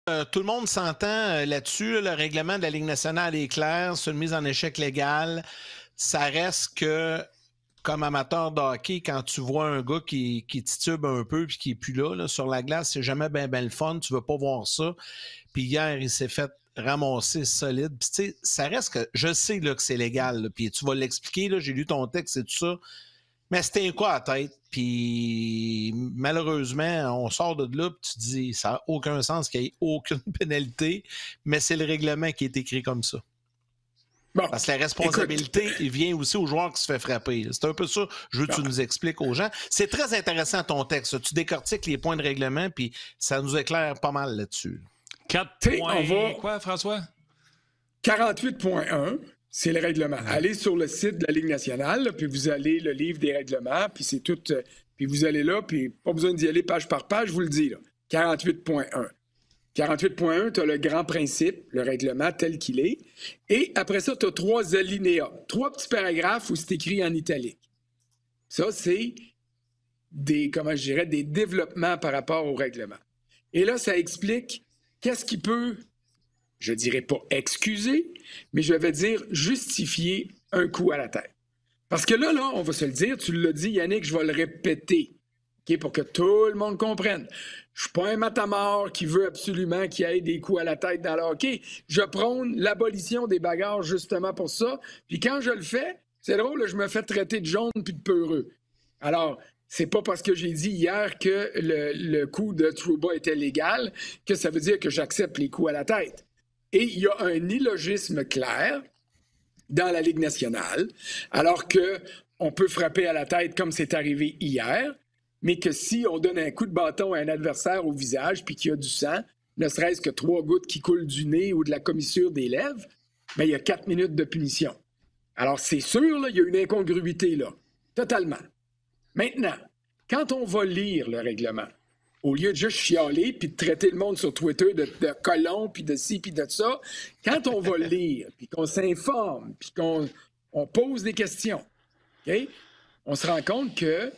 Tout le monde s'entend là-dessus. Là, le règlement de la Ligue nationale est clair. C'est une mise en échec légale. Ça reste que, comme amateur de hockey, quand tu vois un gars qui titube un peu et qui n'est plus là, sur la glace, c'est jamais bien le fun. Tu ne veux pas voir ça. Puis hier, il s'est fait ramasser solide. Puis tu sais, ça reste que je sais là, que c'est légal. Là, puis tu vas l'expliquer. Là, j'ai lu ton texte et tout ça. Mais c'était quoi à tête? Puis malheureusement, on sort de là, puis tu te dis, ça n'a aucun sens qu'il n'y ait aucune pénalité, mais c'est le règlement qui est écrit comme ça. Bon, parce que la responsabilité vient aussi au joueur qui se fait frapper. C'est un peu ça, je veux que tu nous expliques aux gens. C'est très intéressant ton texte. Tu décortiques les points de règlement, puis ça nous éclaire pas mal là-dessus. 4 points. Quoi, François? 48.1. C'est le règlement. Allez sur le site de la Ligue nationale, là, puis vous allez le livre des règlements, puis c'est tout. Puis vous allez là, puis pas besoin d'y aller page par page, je vous le dis, là. 48.1. 48.1, tu as le grand principe, le règlement tel qu'il est. Et après ça, tu as 3 alinéas, 3 petits paragraphes où c'est écrit en italique. Ça, c'est des développements par rapport au règlement. Et là, ça explique qu'est-ce qui peut, je dirais pas excuser, mais je vais dire justifier un coup à la tête. Parce que là, on va se le dire, tu l'as dit, Yannick, je vais le répéter, okay, pour que tout le monde comprenne. Je suis pas un matamor qui veut absolument qu'il y ait des coups à la tête dans le hockey. Je prône l'abolition des bagarres justement pour ça. Puis quand je le fais, c'est drôle, là, je me fais traiter de jaune puis de peureux. Alors, c'est pas parce que j'ai dit hier que le coup de Trouba était légal que ça veut dire que j'accepte les coups à la tête. Et il y a un illogisme clair dans la Ligue nationale, alors qu'on peut frapper à la tête comme c'est arrivé hier, mais que si on donne un coup de bâton à un adversaire au visage puis qu'il y a du sang, ne serait-ce que 3 gouttes qui coulent du nez ou de la commissure des lèvres, bien, il y a 4 minutes de punition. Alors, c'est sûr, là, il y a une incongruité, là, totalement. Maintenant, quand on va lire le règlement, au lieu de juste chialer puis de traiter le monde sur Twitter de colons puis de ci puis de ça, quand on va lire puis qu'on s'informe puis qu'on pose des questions, okay, on se rend compte que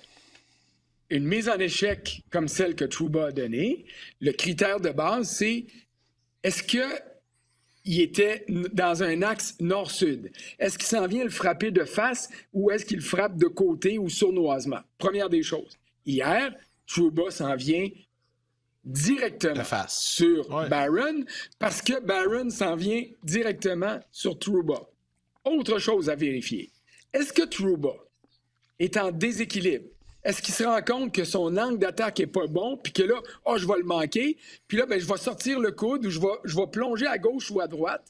une mise en échec comme celle que Trouba a donnée, le critère de base, c'est est-ce qu'il était dans un axe nord-sud? Est-ce qu'il s'en vient le frapper de face ou est-ce qu'il frappe de côté ou sournoisement? Première des choses. Hier, Trouba s'en vient directement sur Barron parce que Barron s'en vient directement sur Trouba. Autre chose à vérifier. Est-ce que Trouba est en déséquilibre? Est-ce qu'il se rend compte que son angle d'attaque n'est pas bon, puis que là, je vais le manquer, puis là, je vais sortir le coude ou je vais plonger à gauche ou à droite,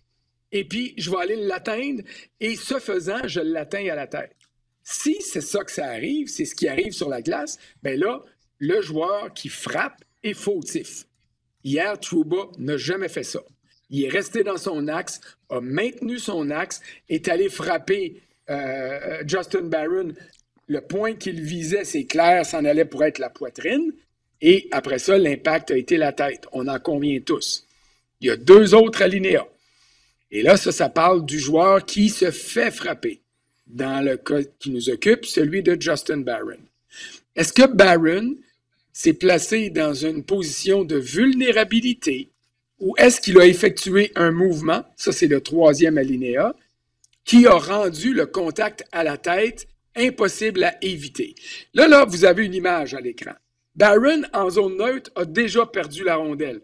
et puis je vais aller l'atteindre, et ce faisant, je l'atteins à la tête. Si c'est ça que ça arrive, c'est ce qui arrive sur la glace, bien là, le joueur qui frappe est fautif. Hier, Trouba n'a jamais fait ça. Il est resté dans son axe, a maintenu son axe, est allé frapper Justin Barron. Le point qu'il visait, c'est clair, s'en allait pour être la poitrine. Et après ça, l'impact a été la tête. On en convient tous. Il y a 2 autres alinéas. Et là, ça parle du joueur qui se fait frapper. Dans le cas qui nous occupe, celui de Justin Barron. Est-ce que Barron s'est placé dans une position de vulnérabilité ou est-ce qu'il a effectué un mouvement, ça c'est le 3e alinéa, qui a rendu le contact à la tête impossible à éviter? Là, vous avez une image à l'écran. Barron, en zone neutre, a déjà perdu la rondelle.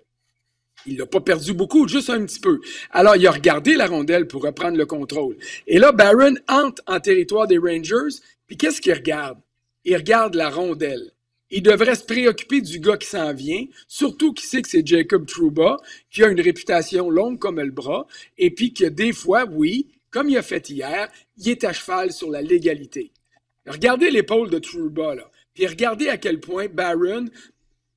Il l'a pas perdu beaucoup, juste un petit peu. Alors, il a regardé la rondelle pour reprendre le contrôle. Et là, Barron entre en territoire des Rangers, puis qu'est-ce qu'il regarde? Il regarde la rondelle. Il devrait se préoccuper du gars qui s'en vient, surtout qu'il sait que c'est Jacob Trouba, qui a une réputation longue comme le bras, et puis que des fois, oui, comme il a fait hier, il est à cheval sur la légalité. Regardez l'épaule de Trouba, là, puis regardez à quel point Barron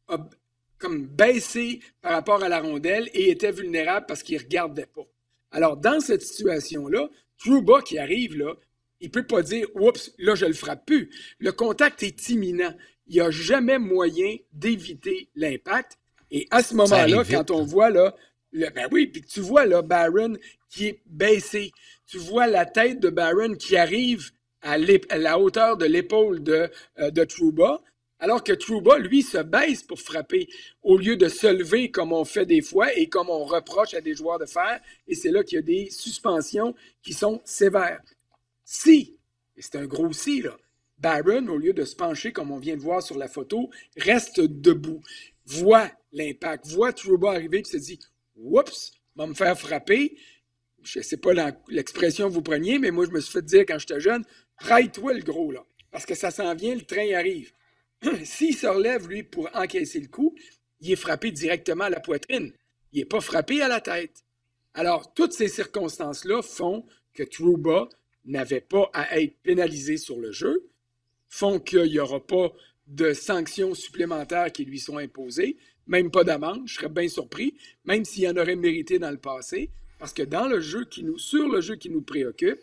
a comme baissé par rapport à la rondelle et était vulnérable parce qu'il ne regardait pas. Alors, dans cette situation-là, Trouba qui arrive, là, il ne peut pas dire « Oups, là, je ne le frappe plus ». Le contact est imminent. Il n'y a jamais moyen d'éviter l'impact. Et à ce moment-là, quand on voit, là, puis tu vois, là, Barron qui est baissé. Tu vois la tête de Barron qui arrive à la hauteur de l'épaule de Trouba. Alors que Trouba, lui, se baisse pour frapper au lieu de se lever comme on fait des fois et comme on reproche à des joueurs de faire. Et c'est là qu'il y a des suspensions qui sont sévères. Si, et c'est un gros si, là, Barron, au lieu de se pencher comme on vient de voir sur la photo, reste debout, voit l'impact, voit Trouba arriver et se dit « Oups, va me faire frapper ». Je ne sais pas l'expression que vous preniez, mais moi, je me suis fait dire quand j'étais jeune « Raille-toi le gros, là, parce que ça s'en vient, le train arrive ». S'il se relève, lui, pour encaisser le coup, il est frappé directement à la poitrine. Il n'est pas frappé à la tête. Alors, toutes ces circonstances-là font que Trouba n'avait pas à être pénalisé sur le jeu, font qu'il n'y aura pas de sanctions supplémentaires qui lui sont imposées, même pas d'amende, je serais bien surpris, même s'il en aurait mérité dans le passé, parce que sur le jeu qui nous préoccupe,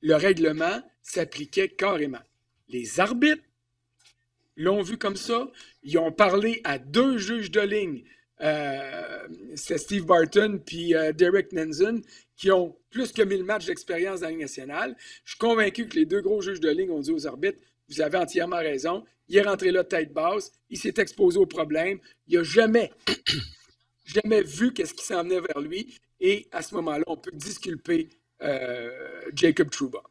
le règlement s'appliquait carrément. Les arbitres l'ont vu comme ça. Ils ont parlé à 2 juges de ligne, c'est Steve Barton puis Derek Nansen, qui ont plus que 1000 matchs d'expérience dans la Ligue nationale. Je suis convaincu que les 2 gros juges de ligne ont dit aux arbitres, vous avez entièrement raison, il est rentré là tête basse, il s'est exposé au problème, il n'a jamais vu qu'est-ce qui s'en venait vers lui, et à ce moment-là, on peut disculper Jacob Trouba.